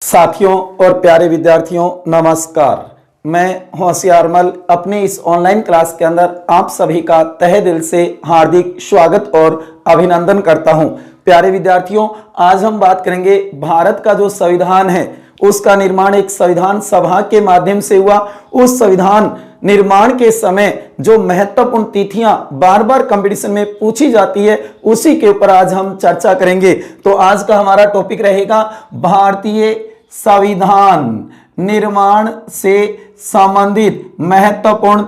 साथियों और प्यारे विद्यार्थियों नमस्कार। मैं होशियारमल अपने इस ऑनलाइन क्लास के अंदर आप सभी का तहे दिल से हार्दिक स्वागत और अभिनंदन करता हूं। प्यारे विद्यार्थियों, आज हम बात करेंगे भारत का जो संविधान है उसका निर्माण एक संविधान सभा के माध्यम से हुआ। उस संविधान निर्माण के समय जो महत्वपूर्ण तिथियां बार बार कंपटीशन में पूछी जाती है उसी के ऊपर आज हम चर्चा करेंगे। तो आज का हमारा टॉपिक रहेगा भारतीय संविधान निर्माण से संबंधित महत्वपूर्ण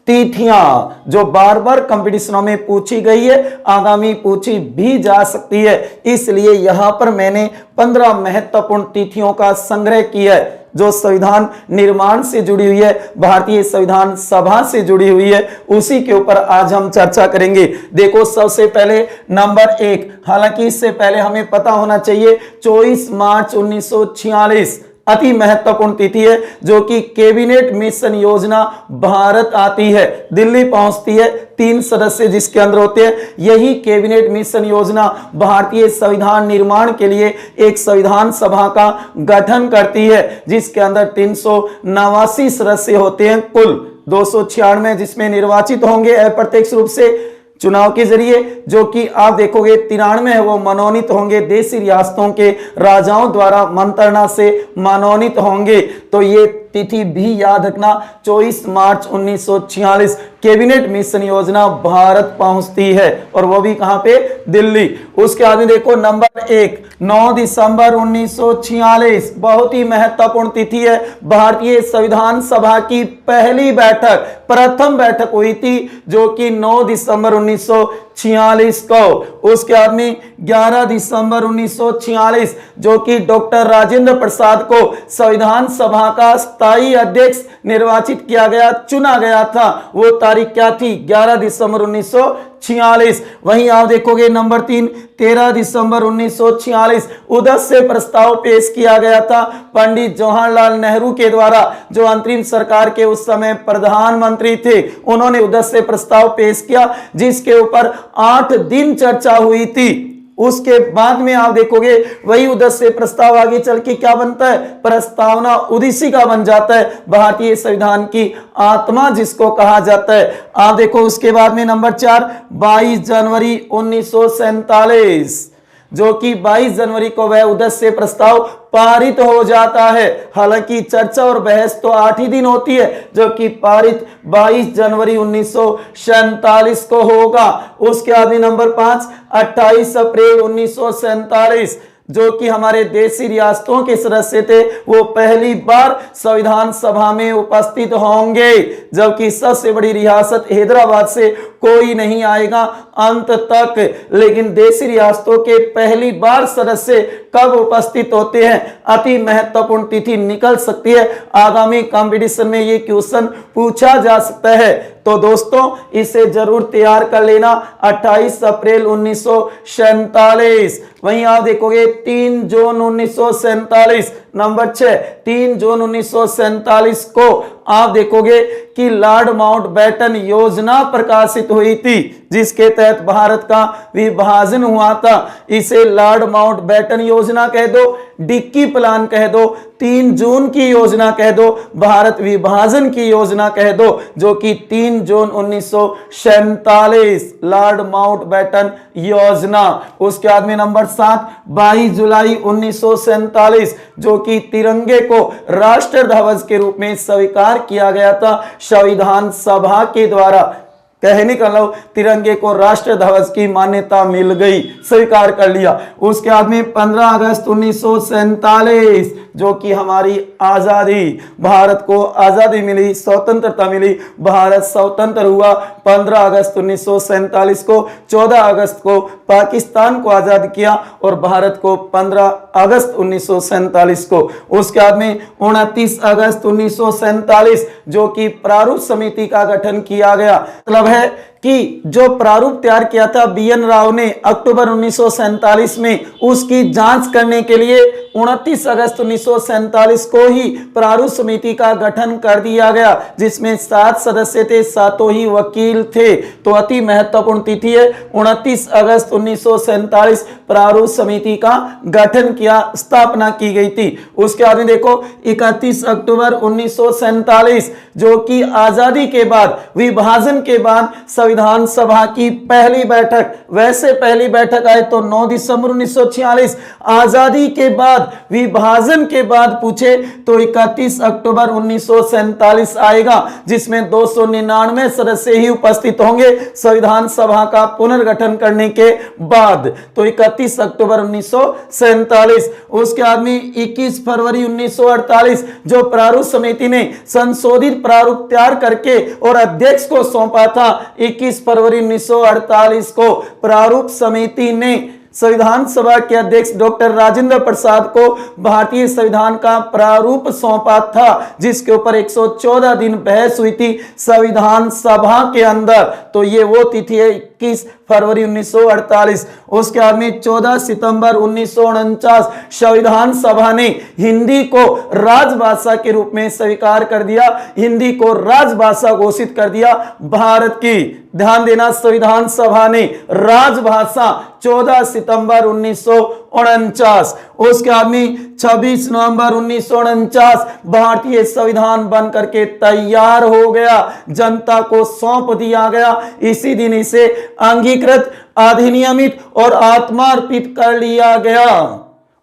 तिथियां जो बार बार कंपटीशनों में पूछी गई है, आगामी पूछी भी जा सकती है। इसलिए यहां पर मैंने 15 महत्वपूर्ण तिथियों का संग्रह किया है जो संविधान निर्माण से जुड़ी हुई है, भारतीय संविधान सभा से जुड़ी हुई है, उसी के ऊपर आज हम चर्चा करेंगे। देखो, सबसे पहले नंबर 1, हालांकि इससे पहले हमें पता होना चाहिए 24 मार्च 1946 अति महत्वपूर्ण तिथि है जो कि कैबिनेट मिशन योजना भारत आती है, दिल्ली पहुंचती है, 3 सदस्य जिसके अंदर होते हैं। यही कैबिनेट मिशन योजना भारतीय संविधान निर्माण के लिए एक संविधान सभा का गठन करती है जिसके अंदर 389 सदस्य होते हैं, कुल 296 जिसमें निर्वाचित होंगे अप्रत्यक्ष रूप से चुनाव के जरिए, जो कि आप देखोगे 93 है वो मनोनीत होंगे, देशी रियासतों के राजाओं द्वारा मंत्रणा से मनोनीत होंगे। तो ये तिथि भी याद रखना, 24 मार्च 1946 कैबिनेट मिशन योजना भारत पहुंचती है और वो भी कहां पे, दिल्ली। उसके बाद में देखो नंबर 1, 9 दिसंबर 1946 बहुत ही महत्वपूर्ण तिथि है। भारतीय संविधान सभा की पहली बैठक, प्रथम बैठक हुई थी जो कि 9 दिसंबर 1946 को। उसके बाद में 11 दिसंबर 1946 जो कि डॉक्टर राजेंद्र प्रसाद को संविधान सभा का स्थायी अध्यक्ष निर्वाचित किया गया, चुना गया था। वो तारीख क्या थी, 11 दिसंबर 1946। वहीं आप देखोगे नंबर 3, 13 दिसंबर 1946 उदस्य प्रस्ताव पेश किया गया था पंडित जवाहरलाल नेहरू के द्वारा, जो अंतरिम सरकार के उस समय प्रधानमंत्री थे। उन्होंने उदस्य प्रस्ताव पेश किया जिसके ऊपर 8 दिन चर्चा हुई थी। उसके बाद में आप देखोगे वही उदस्य प्रस्ताव आगे चल के क्या बनता है, प्रस्तावना उद्देशिका बन जाता है, भारतीय संविधान की आत्मा जिसको कहा जाता है। आप देखो उसके बाद में नंबर 4, 22 जनवरी 1947 जो कि 22 जनवरी को वह उदस्य प्रस्ताव पारित हो जाता है। हालांकि चर्चा और बहस तो 8 ही दिन होती है, जो कि पारित 22 जनवरी 1947 को होगा। उसके बाद नंबर 5, 28 अप्रैल 1947 जो कि हमारे देशी रियासतों के सदस्य थे वो पहली बार संविधान सभा में उपस्थित होंगे, जबकि सबसे बड़ी रियासत हैदराबाद से कोई नहीं आएगा अंत तक। लेकिन देशी रियासतों के पहली बार सदस्य कब उपस्थित होते हैं, अति महत्वपूर्ण तिथि निकल सकती है। आगामी कंपटीशन में ये क्वेश्चन पूछा जा सकता है, तो दोस्तों इसे जरूर तैयार कर लेना। 28 अप्रैल 1947। वहीं आप देखोगे 3 जून 1947 नंबर 6, 3 जून 1947 को आप देखोगे कि लॉर्ड माउंटबेटन योजना प्रकाशित हुई थी जिसके तहत भारत का विभाजन हुआ था। इसे लॉर्ड माउंटबेटन योजना कह दो, डिक्की प्लान कह दो, 3 जून की योजना कह दो, भारत विभाजन की योजना कह दो, जो कि 3 जून 1947 लॉर्ड माउंटबेटन योजना। उसके बाद में नंबर 7, 22 जुलाई 1947 जो कि तिरंगे को राष्ट्र ध्वज के रूप में स्वीकार किया गया था संविधान सभा के द्वारा। कहने का लो, तिरंगे को राष्ट्र ध्वज की मान्यता मिल गई, स्वीकार कर लिया। उसके बाद में 15 अगस्त 1947 जो कि हमारी आजादी, भारत को आजादी मिली, स्वतंत्रता मिली, भारत स्वतंत्र हुआ 15 अगस्त 1947 को। 14 अगस्त को पाकिस्तान को आजाद किया और भारत को 15 अगस्त 1947 को। उसके बाद में 29 अगस्त 1947 जो कि प्रारूप समिति का गठन किया गया। मतलब है कि जो प्रारूप तैयार किया था BN राव ने अक्टूबर 1947 में, उसकी जांच करने के लिए 29 अगस्त 1947 को ही प्रारूप समिति का गठन कर दिया गया, जिसमें 7 सदस्य थे, 7 ही वकील थे। तो अति महत्वपूर्ण तिथि है 29 अगस्त 1947 प्रारूप समिति का गठन किया, स्थापना की गई थी। उसके बाद में देखो 31 अक्टूबर 1947 जो कि आजादी के बाद, विभाजन के बाद संविधान सभा की पहली बैठक, वैसे पहली बैठक आए तो 9 दिसंबर 1946, आजादी के बाद, विभाजन के बाद पूछे तो 31 अक्टूबर 1947 आएगा, जिसमें 299 सदस्य ही उपस्थित होंगे संविधान सभा का पुनर्गठन करने के बाद। तो 31 अक्टूबर 1947। उसके बाद में 21 फरवरी 1948 जो प्रारूप समिति ने संशोधित प्रारूप तैयार करके और अध्यक्ष को सौंपा था, 21 फरवरी 1948 को प्रारूप समिति ने संविधान सभा के अध्यक्ष डॉक्टर राजेंद्र प्रसाद को भारतीय संविधान का प्रारूप सौंपा था, जिसके ऊपर 114 दिन बहस हुई थी संविधान सभा के अंदर। तो ये वो तिथि है 21 फरवरी 1948। उसके बाद में 14 सितंबर 1949 संविधान सभा ने हिंदी को राजभाषा के रूप में स्वीकार कर दिया, हिंदी को राजभाषा घोषित कर दिया भारत की। ध्यान देना, संविधान सभा ने राजभाषा 14 सितंबर 1949। उसके बाद में 26 नवंबर 1949 भारतीय संविधान बन करके तैयार हो गया, जनता को सौंप दिया गया। इसी दिन इसे अंगीकृत, अधिनियमित और आत्मार्पित कर लिया गया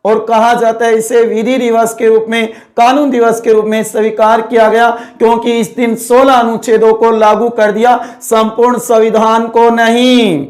और कहा जाता है इसे विधि दिवस के रूप में, कानून दिवस के रूप में स्वीकार किया गया, क्योंकि इस दिन 16 अनुच्छेदों को लागू कर दिया, संपूर्ण संविधान को नहीं,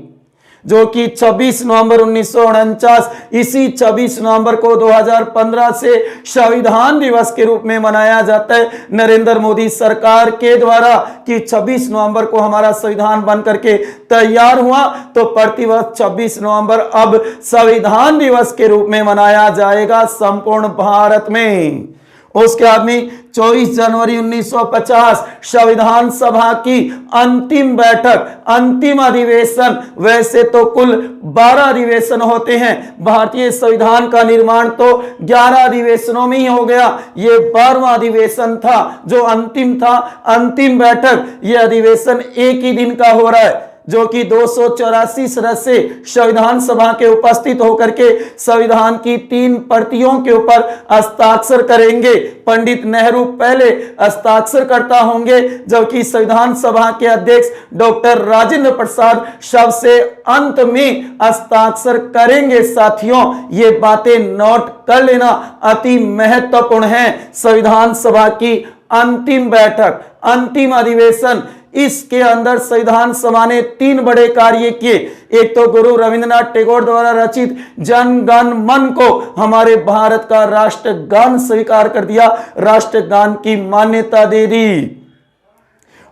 जो कि 26 नवंबर 1949। इसी 26 नवंबर को 2015 से संविधान दिवस के रूप में मनाया जाता है नरेंद्र मोदी सरकार के द्वारा, कि 26 नवंबर को हमारा संविधान बन करके तैयार हुआ, तो प्रतिवर्ष 26 नवंबर अब संविधान दिवस के रूप में मनाया जाएगा संपूर्ण भारत में। उसके बाद में 24 जनवरी 1950 संविधान सभा की अंतिम बैठक, अंतिम अधिवेशन, वैसे तो कुल 12 अधिवेशन होते हैं, भारतीय संविधान का निर्माण तो 11 अधिवेशनों में ही हो गया, ये 12वां अधिवेशन था जो अंतिम था, अंतिम बैठक। ये अधिवेशन एक ही दिन का हो रहा है, जो कि 284 सदस्य संविधान सभा के उपस्थित होकर के संविधान की 3 प्रतियों के ऊपर हस्ताक्षर करेंगे। पंडित नेहरू पहले हस्ताक्षर करता होंगे, जबकि संविधान सभा के अध्यक्ष डॉक्टर राजेंद्र प्रसाद सबसे अंत में हस्ताक्षर करेंगे। साथियों, ये बातें नोट कर लेना, अति महत्वपूर्ण है। संविधान सभा की अंतिम बैठक, अंतिम अधिवेशन, इसके अंदर संविधान सभा ने 3 बड़े कार्य किए। एक तो गुरु रविंद्रनाथ टैगोर द्वारा रचित जन गण मन को हमारे भारत का राष्ट्रगान स्वीकार कर दिया, राष्ट्रगान की मान्यता दे दी।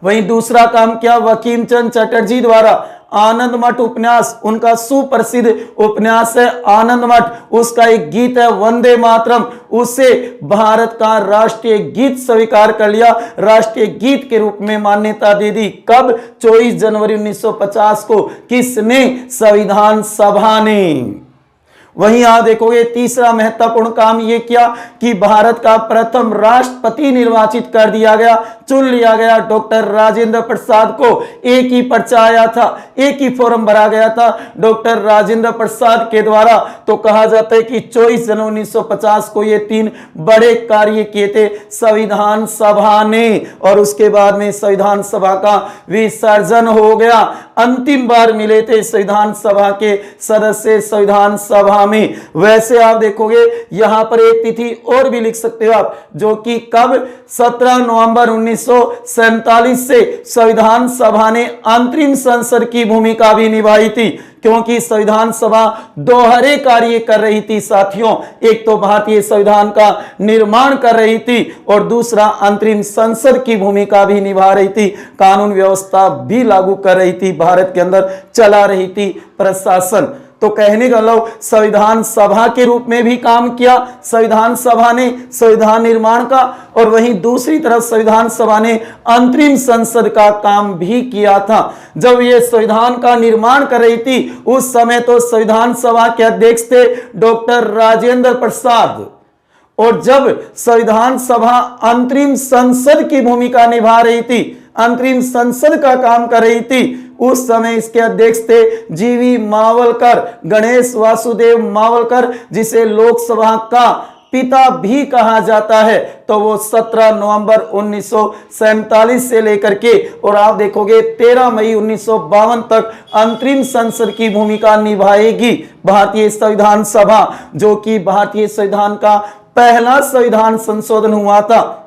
वहीं दूसरा काम किया, बंकिम चंद्र चटर्जी द्वारा आनंद मठ उपन्यास, उनका सुप्रसिद्ध उपन्यास है आनंद मठ, उसका एक गीत है वंदे मातरम, उसे भारत का राष्ट्रीय गीत स्वीकार कर लिया, राष्ट्रीय गीत के रूप में मान्यता दे दी। कब? 24 जनवरी 1950 को। किसने? संविधान सभा ने। वहीं आप देखोगे तीसरा महत्वपूर्ण काम यह किया कि भारत का प्रथम राष्ट्रपति निर्वाचित कर दिया गया, चुन लिया गया डॉक्टर राजेंद्र प्रसाद को। एक ही पर्चा आया था, एक ही फॉर्म भरा गया था डॉक्टर राजेंद्र प्रसाद के द्वारा। तो कहा जाता है कि 24 जनवरी 1950 को ये 3 बड़े कार्य किए थे संविधान सभा ने, और उसके बाद में संविधान सभा का विसर्जन हो गया। अंतिम बार मिले थे संविधान सभा के सदस्य संविधान सभा में। वैसे आप देखोगे यहां पर एक तिथि और भी लिख सकते हो आप, जो कि कब? 17 नवंबर 1947 से संविधान सभा ने अंतरिम संसद की भूमिका भी निभाई थी, क्योंकि संविधान सभा दोहरे कार्य कर रही थी साथियों। एक तो भारतीय संविधान का निर्माण कर रही थी और दूसरा अंतरिम संसद की भूमिका भी निभा रही थी, कानून व्यवस्था भी लागू कर रही थी, भारत के अंदर चला रही थी प्रशासन। तो कहने का मतलब संविधान सभा के रूप में भी काम किया संविधान सभा ने संविधान निर्माण का, और वहीं दूसरी तरफ संविधान सभा ने अंतरिम संसद का काम भी किया था। जब ये संविधान का निर्माण कर रही थी उस समय तो संविधान सभा के अध्यक्ष थे डॉक्टर राजेंद्र प्रसाद, और जब संविधान सभा अंतरिम संसद की भूमिका निभा रही थी, अंतरिम संसद का काम कर रही थी, उस समय इसके अध्यक्ष थे जीवी मावलकर, गणेश वासुदेव मावलकर, जिसे लोकसभा का पिता भी कहा जाता है। तो वो 17 नवंबर 1947 से लेकर के और आप देखोगे 13 मई 1952 तक अंतरिम संसद की भूमिका निभाएगी भारतीय संविधान सभा, जो कि भारतीय संविधान का पहला संविधान संशोधन हुआ था,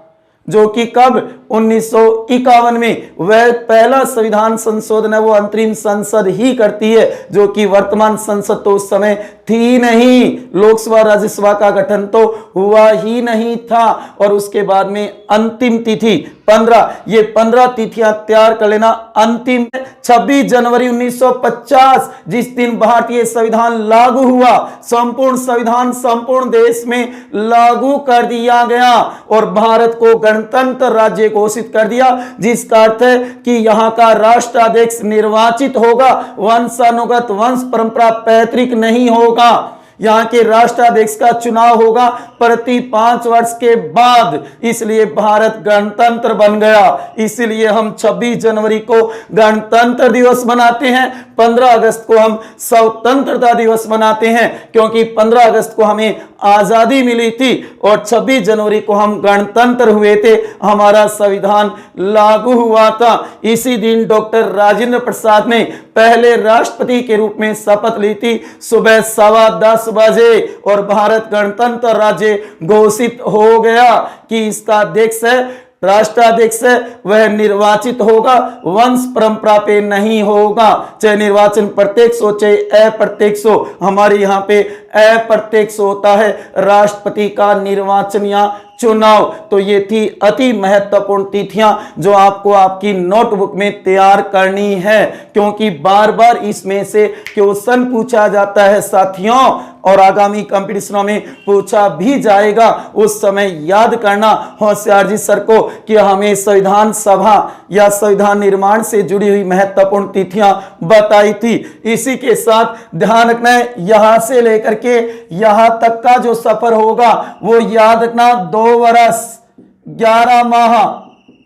जो कि कब 1951 में वह पहला संविधान संशोधन है वो अंतरिम संसद ही करती है, जो कि वर्तमान संसद तो उस समय थी नहीं, लोकसभा राज्यसभा का गठन तो हुआ ही नहीं था। और उसके बाद में अंतिम तिथि 15, ये 15 तिथियां तैयार कर लेना। अंतिम 26 जनवरी 1950 जिस दिन भारतीय संविधान लागू हुआ, संपूर्ण संविधान संपूर्ण देश में लागू कर दिया गया और भारत को गणतंत्र राज्य घोषित कर दिया, जिसका अर्थ है कि यहां का राष्ट्राध्यक्ष निर्वाचित होगा, वंशानुगत वंश परंपरा पैतृक नहीं होगा। यहां के राष्ट्राध्यक्ष का चुनाव होगा प्रति 5 वर्ष के बाद, इसलिए भारत गणतंत्र बन गया। इसलिए हम 26 जनवरी को गणतंत्र दिवस मनाते हैं, 15 अगस्त को हम स्वतंत्रता दिवस मनाते हैं, क्योंकि 15 अगस्त को हमें आजादी मिली थी और 26 जनवरी को हम गणतंत्र हुए थे, हमारा संविधान लागू हुआ था। इसी दिन डॉक्टर राजेंद्र प्रसाद ने पहले राष्ट्रपति के रूप में शपथ ली थी सुबह 10:15 बजे और भारत गणतंत्र राज्य घोषित हो गया कि इसका अध्यक्ष है, राष्ट्राध्यक्ष है, वह निर्वाचित होगा, वंश परंपरा पे नहीं होगा, चाहे निर्वाचन प्रत्यक्ष हो चाहे अप्रत्यक्ष हो। हमारे यहाँ पे अप्रत्यक्ष होता है राष्ट्रपति का निर्वाचन या चुनाव। तो ये थी अति महत्वपूर्ण तिथियां जो आपको आपकी नोटबुक में तैयार करनी है, क्योंकि बार बार इसमें से क्वेश्चन पूछा जाता है साथियों, और आगामी कंपटीशनों में पूछा भी जाएगा। उस समय याद करना होशियार जी सर को कि हमें संविधान सभा या संविधान निर्माण से जुड़ी हुई महत्वपूर्ण तिथियां बताई थी। इसी के साथ ध्यान रखना है, यहां से लेकर के यहां तक का जो सफर होगा वो याद रखना 2 वर्ष 11 माह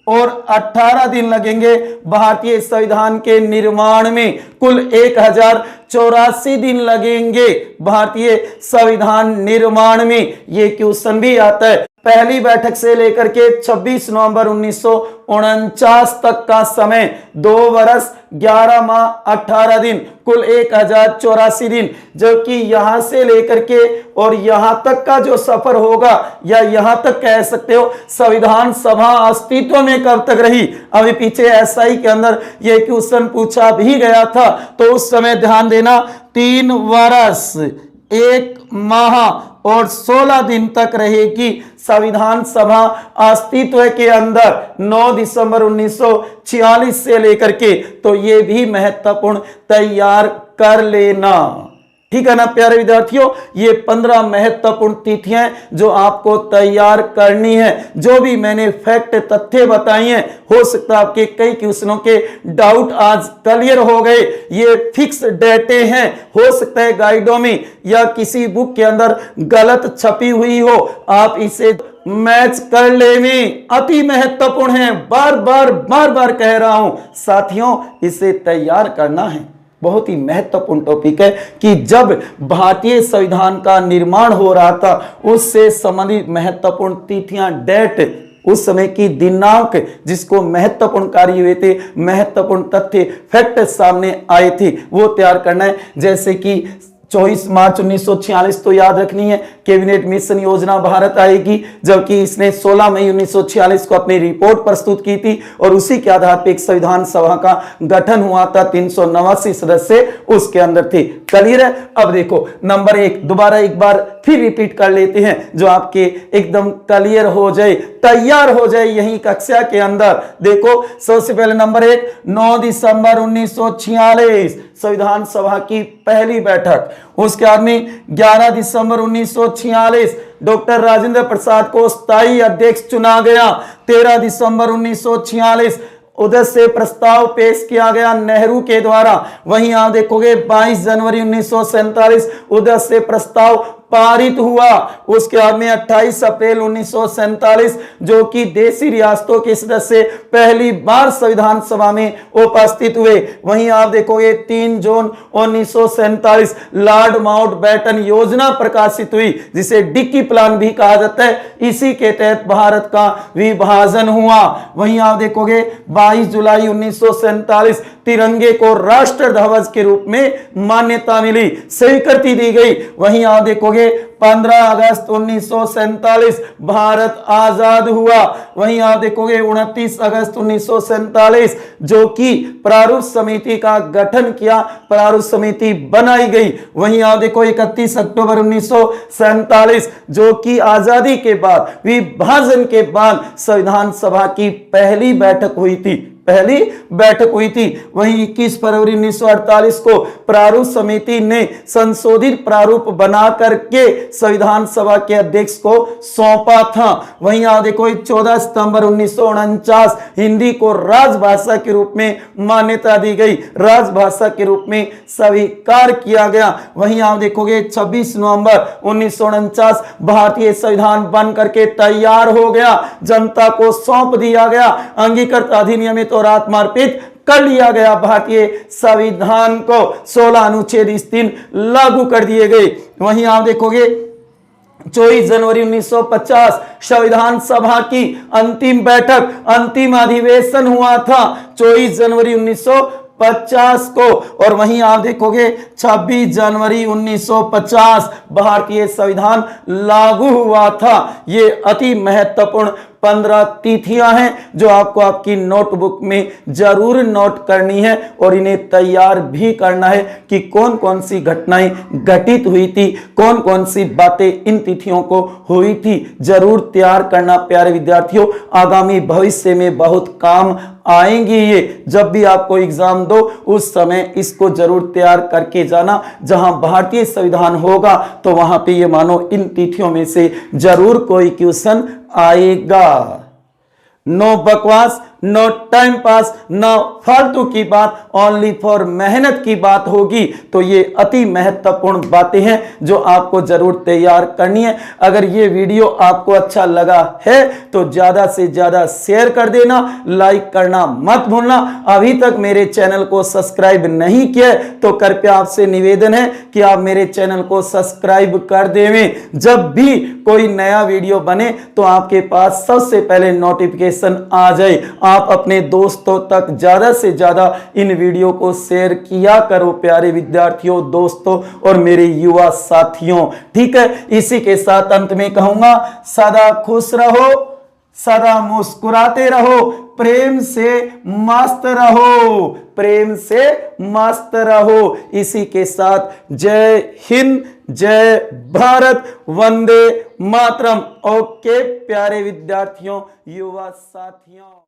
और 18 दिन लगेंगे भारतीय संविधान के निर्माण में। कुल 1084 दिन लगेंगे भारतीय संविधान निर्माण में। ये क्वेश्चन भी आता है। पहली बैठक से लेकर के 26 नवंबर 1949 तक का समय 2 वर्ष 11 माह 18 दिन, कुल 1084 दिन, जबकि यहां से लेकर के और यहां तक का जो सफर होगा, या यहां तक कह सकते हो संविधान सभा अस्तित्व में कब तक रही। अभी पीछे एसआई के अंदर यह क्वेश्चन पूछा भी गया था, तो उस समय ध्यान देना 3 वर्ष 1 माह और 16 दिन तक रहेगी संविधान सभा अस्तित्व के अंदर 9 दिसंबर 1946 से लेकर के। तो ये भी महत्वपूर्ण तैयार कर लेना, ठीक है ना प्यारे विद्यार्थियों। ये 15 महत्वपूर्ण तिथियां जो आपको तैयार करनी है। जो भी मैंने फैक्ट तथ्य बताई हैं, हो सकता है आपके कई क्वेश्चनों के डाउट आज क्लियर हो गए। ये फिक्स डेटे हैं, हो सकता है गाइडों में या किसी बुक के अंदर गलत छपी हुई हो, आप इसे मैच कर लें, अति महत्वपूर्ण है। बार बार कह रहा हूं साथियों, इसे तैयार करना है। बहुत ही महत्वपूर्ण टॉपिक है कि जब भारतीय संविधान का निर्माण हो रहा था उससे संबंधित महत्वपूर्ण तिथियां, डेट, उस समय की दिनांक जिसको महत्वपूर्ण कार्य हुए थे, महत्वपूर्ण तथ्य फैक्ट सामने आए थे, वो तैयार करना है। जैसे कि 24 मार्च 1946 तो याद रखनी है, कैबिनेट मिशन योजना भारत आएगी, जबकि इसने 16 मई 1946 को अपनी रिपोर्ट प्रस्तुत की थी और उसी के आधार पर एक संविधान सभा का गठन हुआ था। 389 सदस्य उसके अंदर थे। क्लियर है। अब देखो नंबर 1 दोबारा एक बार फिर रिपीट कर लेते हैं जो आपके एकदम क्लियर हो जाए, तैयार हो जाए यही कक्षा के अंदर। देखो सबसे पहले नंबर 1 9 दिसंबर 1946 संविधान सभा की पहली बैठक। उसके बाद में 11 दिसंबर 1946 डॉक्टर राजेंद्र प्रसाद को स्थायी अध्यक्ष चुना गया। 13 दिसंबर 1946 उधर से प्रस्ताव पेश किया गया नेहरू के द्वारा। वहीं आप देखोगे 22 जनवरी 1947 उधर से प्रस्ताव पारित हुआ। उसके बाद में 28 अप्रैल 1947 जो कि देशी रियासतों के सदस्य पहली बार संविधान सभा में उपस्थित हुए। वहीं आप देखोगे 3 जून 1947 लॉर्ड माउंटबेटन योजना प्रकाशित हुई, जिसे डिक्की प्लान भी कहा जाता है। इसी के तहत भारत का विभाजन हुआ। वहीं आप देखोगे 22 जुलाई 1947 तिरंगे को राष्ट्र ध्वज के रूप में मान्यता मिली, स्वीकृति दी गई। वहीं आप देखोगे 15 अगस्त 1947 भारत आजाद हुआ। वहीं आप देखोगे 29 अगस्त 1947 जो कि प्रारूप समिति का गठन किया, प्रारूप समिति बनाई गई। वहीं आप देखो 31 अक्टूबर 1947 जो कि आजादी के बाद, विभाजन के बाद संविधान सभा की पहली बैठक हुई थी, पहली बैठक हुई थी। वहीं 21 फरवरी 1948 को प्रारूप समिति ने संशोधित प्रारूप बना करके संविधान सभा के अध्यक्ष को सौंपा था। वहीं आप देखो 14 सितंबर 1949 हिंदी को राजभाषा के रूप में मान्यता दी गई, राजभाषा के रूप में स्वीकार किया गया। वहीं आप देखोगे 26 नवंबर 1949 भारतीय संविधान बन करके तैयार हो गया, जनता को सौंप दिया गया। अंगीकृत अधिनियमित और आत्मार्पित कर लिया गया भारतीय संविधान को। 16 अनुच्छेद इस दिन लागू कर दिए गए। वहीं आप देखोगे 24 जनवरी 1950 संविधान सभा की अंतिम बैठक, अंतिम अधिवेशन हुआ था 24 जनवरी 1950 को। और वहीं आप देखोगे 26 जनवरी 1950 भारतीय संविधान लागू हुआ था। ये अति महत्वपूर्ण 15 तिथियां हैं जो आपको आपकी नोटबुक में जरूर नोट करनी है और इन्हें तैयार भी करना है कि कौन कौन सी घटनाएं घटित हुई थी, कौन कौन सी बातें इन तिथियों को हुई थी। जरूर तैयार करना प्यारे विद्यार्थियों, आगामी भविष्य में बहुत काम आएंगी। ये जब भी आपको एग्जाम दो उस समय इसको जरूर तैयार करके जाना। जहां भारतीय संविधान होगा तो वहां पे ये मानो इन तिथियों में से जरूर कोई क्वेश्चन आएगा। नो बकवास, नो टाइम पास, नो फालतू की बात, ओनली फॉर मेहनत की बात होगी। तो ये अति महत्वपूर्ण बातें हैं जो आपको जरूर तैयार करनी है। अगर ये वीडियो आपको अच्छा लगा है तो ज्यादा से ज्यादा शेयर कर देना, लाइक करना मत भूलना। अभी तक मेरे चैनल को सब्सक्राइब नहीं किया तो कृपया आपसे निवेदन है कि आप मेरे चैनल को सब्सक्राइब कर देवें। जब भी कोई नया वीडियो बने तो आपके पास सबसे पहले नोटिफिकेशन आ जाए। आप अपने दोस्तों तक ज्यादा से ज्यादा इन वीडियो को शेयर किया करो प्यारे विद्यार्थियों, दोस्तों और मेरे युवा साथियों। ठीक है, इसी के साथ अंत में कहूंगा सदा खुश रहो, सदा मुस्कुराते रहो, प्रेम से मस्त रहो, प्रेम से मस्त रहो। इसी के साथ जय हिंद, जय भारत, वंदे मातरम। ओके प्यारे विद्यार्थियों, युवा साथियों।